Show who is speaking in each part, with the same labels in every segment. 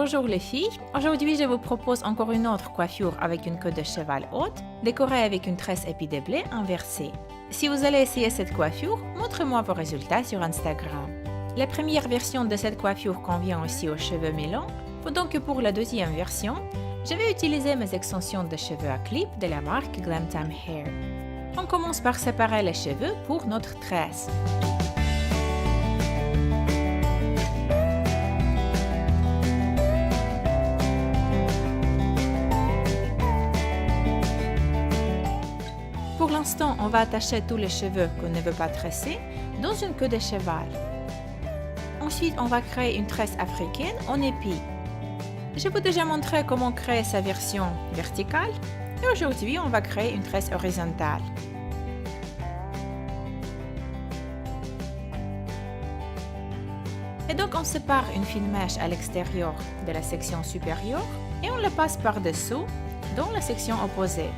Speaker 1: Bonjour les filles, aujourd'hui je vous propose encore une autre coiffure avec une queue de cheval haute, décorée avec une tresse épi de blé inversée. Si vous allez essayer cette coiffure, montrez-moi vos résultats sur Instagram. La première version de cette coiffure convient aussi aux cheveux mi-longs, pendant que pour la deuxième version, je vais utiliser mes extensions de cheveux à clip de la marque Glam Time Hair. On commence par séparer les cheveux pour notre tresse. Pour l'instant, on va attacher tous les cheveux qu'on ne veut pas tresser dans une queue de cheval. Ensuite, on va créer une tresse africaine en épi. Je vous ai déjà montré comment créer sa version verticale et aujourd'hui, on va créer une tresse horizontale. Et donc, on sépare une fine mèche à l'extérieur de la section supérieure et on la passe par-dessous dans la section opposée.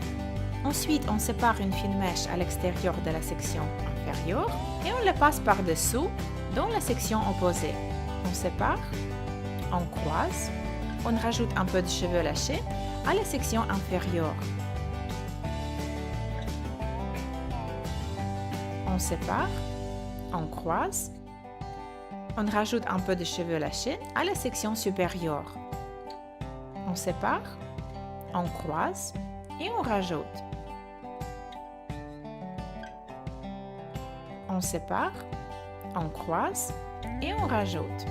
Speaker 1: Ensuite, on sépare une fine mèche à l'extérieur de la section inférieure et on la passe par-dessous dans la section opposée. On sépare, on croise, on rajoute un peu de cheveux lâchés à la section inférieure. On sépare, on croise, on rajoute un peu de cheveux lâchés à la section supérieure. On sépare, on croise et on rajoute. On sépare, on croise et on rajoute.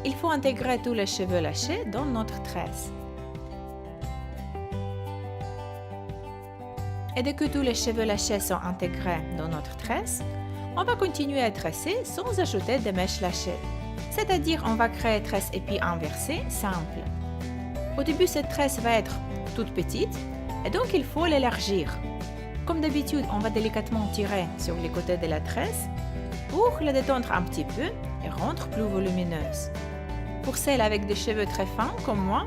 Speaker 1: Il faut intégrer tous les cheveux lâchés dans notre tresse. Et dès que tous les cheveux lâchés sont intégrés dans notre tresse, on va continuer à tresser sans ajouter de mèches lâchées. C'est-à-dire on va créer tresse épi inversée simple. Au début, cette tresse va être toute petite et donc il faut l'élargir. Comme d'habitude, on va délicatement tirer sur les côtés de la tresse pour la détendre un petit peu et rendre plus volumineuse. Pour celles avec des cheveux très fins comme moi,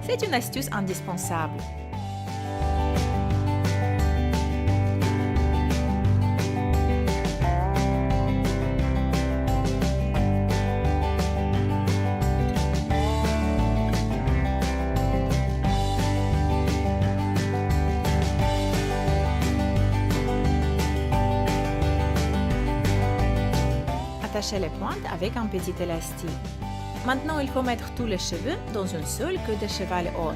Speaker 1: c'est une astuce indispensable. Attachez les pointes avec un petit élastique. Maintenant, il faut mettre tous les cheveux dans une seule queue de cheval haute.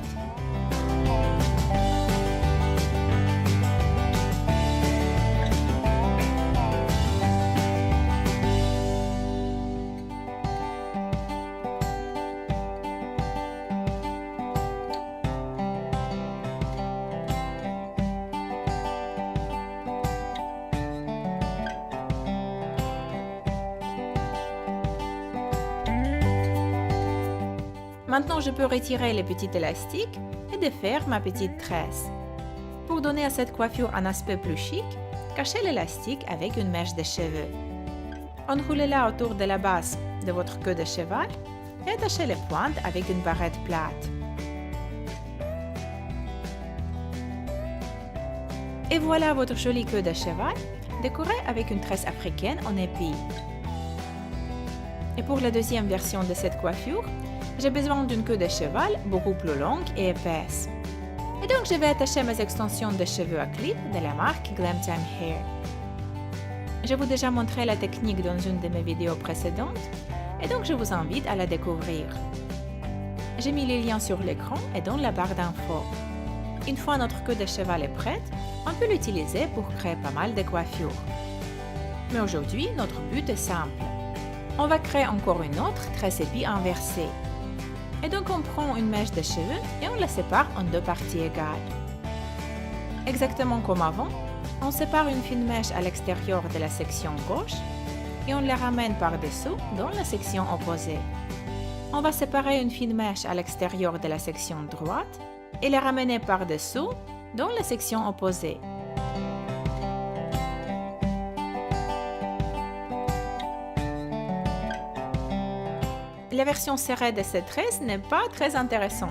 Speaker 1: Maintenant, je peux retirer les petits élastiques et défaire ma petite tresse. Pour donner à cette coiffure un aspect plus chic, cachez l'élastique avec une mèche de cheveux. Enroulez-la autour de la base de votre queue de cheval et attachez les pointes avec une barrette plate. Et voilà votre jolie queue de cheval décorée avec une tresse africaine en épi. Et pour la deuxième version de cette coiffure, j'ai besoin d'une queue de cheval beaucoup plus longue et épaisse. Et donc je vais attacher mes extensions de cheveux à clip de la marque Glam Time Hair. Je vous ai déjà montré la technique dans une de mes vidéos précédentes et donc je vous invite à la découvrir. J'ai mis les liens sur l'écran et dans la barre d'infos. Une fois notre queue de cheval est prête, on peut l'utiliser pour créer pas mal de coiffures. Mais aujourd'hui, notre but est simple. On va créer encore une autre tresse épi inversée. Et donc on prend une mèche de cheveux et on la sépare en deux parties égales. Exactement comme avant, on sépare une fine mèche à l'extérieur de la section gauche et on la ramène par-dessous dans la section opposée. On va séparer une fine mèche à l'extérieur de la section droite et la ramener par-dessous dans la section opposée. La version serrée de cette tresse n'est pas très intéressante.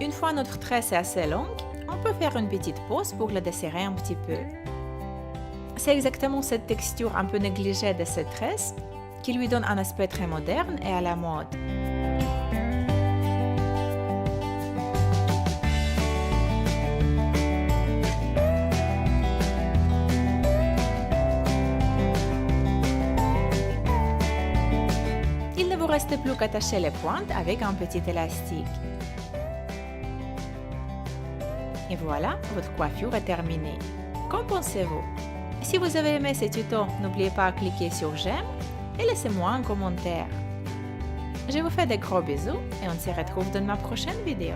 Speaker 1: Une fois notre tresse est assez longue, on peut faire une petite pause pour la desserrer un petit peu. C'est exactement cette texture un peu négligée de cette tresse qui lui donne un aspect très moderne et à la mode. Il ne vous reste plus qu'attacher les pointes avec un petit élastique. Et voilà, votre coiffure est terminée. Qu'en pensez-vous? Si vous avez aimé ce tuto, n'oubliez pas de cliquer sur j'aime et laissez-moi un commentaire. Je vous fais de gros bisous et on se retrouve dans ma prochaine vidéo.